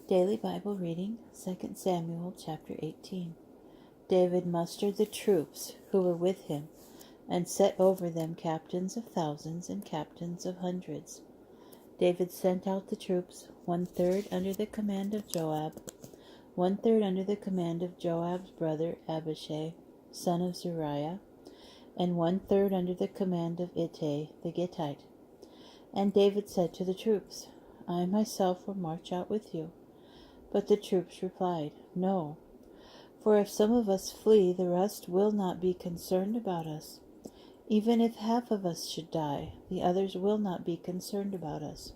Daily Bible reading, 2 Samuel chapter 18. David mustered the troops who were with him, and set over them captains of thousands and captains of hundreds. David sent out the troops, 1/3 under the command of Joab, 1/3 under the command of Joab's brother Abishai, son of Zeruiah, and 1/3 under the command of Ittai the Gittite. And David said to the troops, I myself will march out with you. But the troops replied, No, for if some of us flee, the rest will not be concerned about us. Even if half of us should die, the others will not be concerned about us.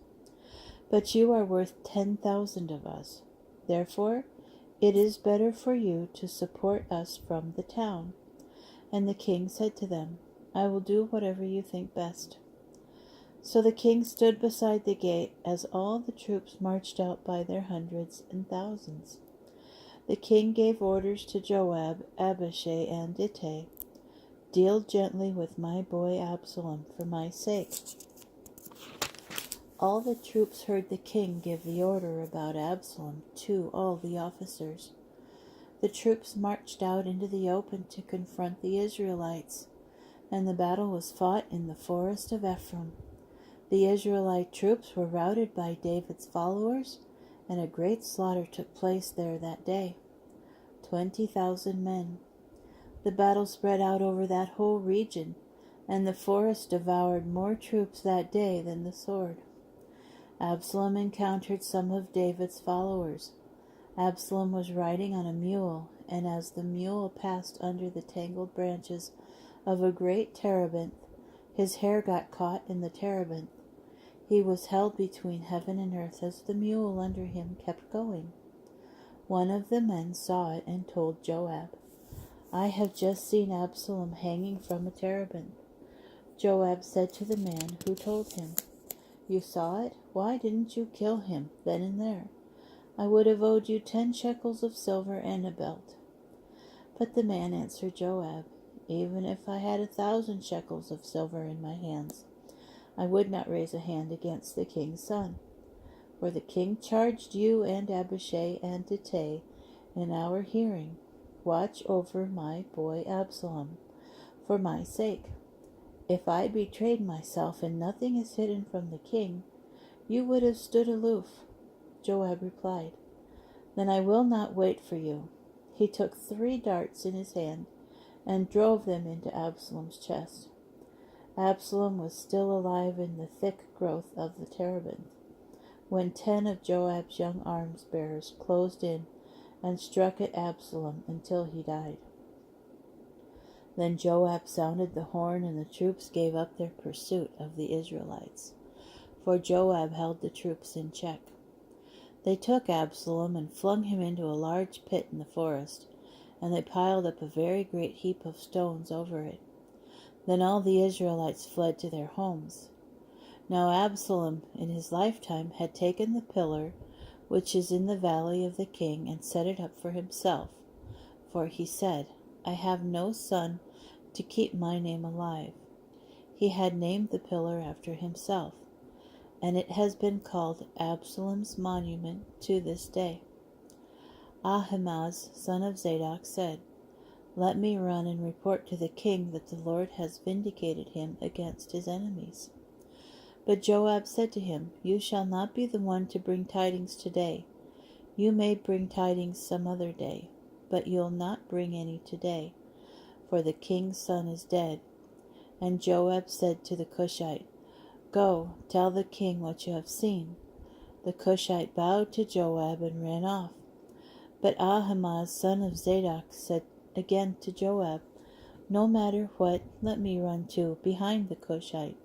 But you are worth 10,000 of us. Therefore, it is better for you to support us from the town. And the king said to them, I will do whatever you think best. So the king stood beside the gate as all the troops marched out by their hundreds and thousands. The king gave orders to Joab, Abishai, and Ittai, Deal gently with my boy Absalom for my sake. All the troops heard the king give the order about Absalom to all the officers. The troops marched out into the open to confront the Israelites, and the battle was fought in the forest of Ephraim. The Israelite troops were routed by David's followers, and a great slaughter took place there that day. 20,000 men. The battle spread out over that whole region, and the forest devoured more troops that day than the sword. Absalom encountered some of David's followers. Absalom was riding on a mule, and as the mule passed under the tangled branches of a great terebinth, his hair got caught in the terebinth. He was held between heaven and earth as the mule under him kept going. One of the men saw it and told Joab, I have just seen Absalom hanging from a terebinth. Joab said to the man who told him, You saw it? Why didn't you kill him then and there? I would have owed you 10 shekels of silver and a belt. But the man answered Joab, Even if I had 1,000 shekels of silver in my hands, I would not raise a hand against the king's son. For the king charged you and Abishai and Ittai in our hearing, Watch over my boy Absalom, for my sake. If I betrayed myself and nothing is hidden from the king, you would have stood aloof. Joab replied, Then I will not wait for you. He took 3 darts in his hand and drove them into Absalom's chest. Absalom was still alive in the thick growth of the terebinth, when 10 of Joab's young arms-bearers closed in and struck at Absalom until he died. Then Joab sounded the horn, and the troops gave up their pursuit of the Israelites, for Joab held the troops in check. They took Absalom and flung him into a large pit in the forest, and they piled up a very great heap of stones over it. Then all the Israelites fled to their homes. Now Absalom in his lifetime had taken the pillar which is in the valley of the king and set it up for himself, for he said, I have no son to keep my name alive. He had named the pillar after himself, and it has been called Absalom's monument to this day. Ahimaaz, son of Zadok, said, Let me run and report to the king that the Lord has vindicated him against his enemies. But Joab said to him, You shall not be the one to bring tidings today. You may bring tidings some other day, but you'll not bring any today, for the king's son is dead. And Joab said to the Cushite, Go, tell the king what you have seen. The Cushite bowed to Joab and ran off. But Ahimaaz, son of Zadok, said again to Joab, No matter what, let me run too, behind the Cushite.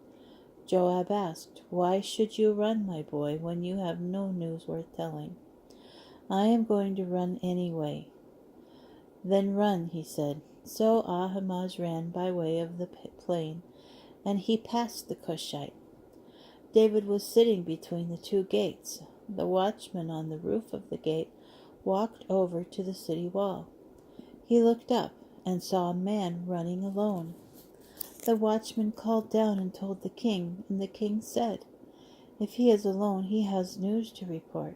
Joab asked, Why should you run, my boy, when you have no news worth telling? I am going to run anyway. Then run, he said. So Ahimaaz ran by way of the plain, and he passed the Cushite. David was sitting between the 2 gates. The watchman on the roof of the gate walked over to the city wall. He looked up and saw a man running alone. The watchman called down and told the king, and the king said, If he is alone, he has news to report.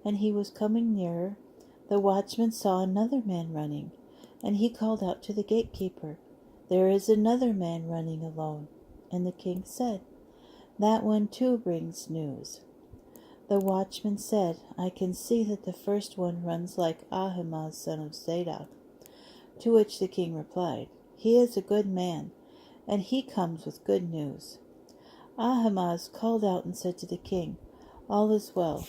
and he was coming nearer, the watchman saw another man running, and he called out to the gatekeeper, "There is another man running alone." And the king said, "That one too brings news." The watchman said, "I can see that the first one runs like Ahimaaz son of Zadok." To which the king replied, "He is a good man, and he comes with good news." Ahimaaz called out and said to the king, "All is well."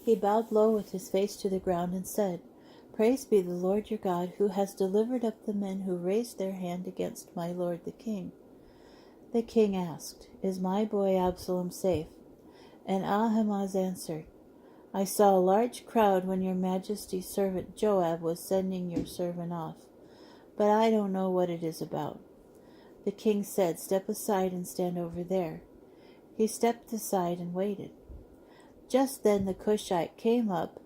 He bowed low with his face to the ground and said, "Praise be the Lord your God, who has delivered up the men who raised their hand against my lord the king." The king asked, "Is my boy Absalom safe?" And Ahimaaz answered, "I saw a large crowd when your majesty's servant Joab was sending your servant off, but I don't know what it is about." The king said, "Step aside and stand over there." He stepped aside and waited. Just then the Cushite came up,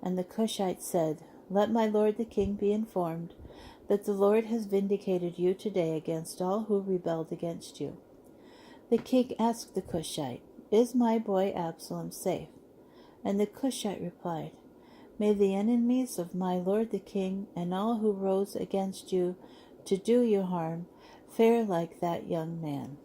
and the Cushite said, "Let my lord the king be informed that the Lord has vindicated you today against all who rebelled against you." The king asked the Cushite, "Is my boy Absalom safe?" And the Cushite replied, "May the enemies of my lord the king and all who rose against you to do you harm fare like that young man."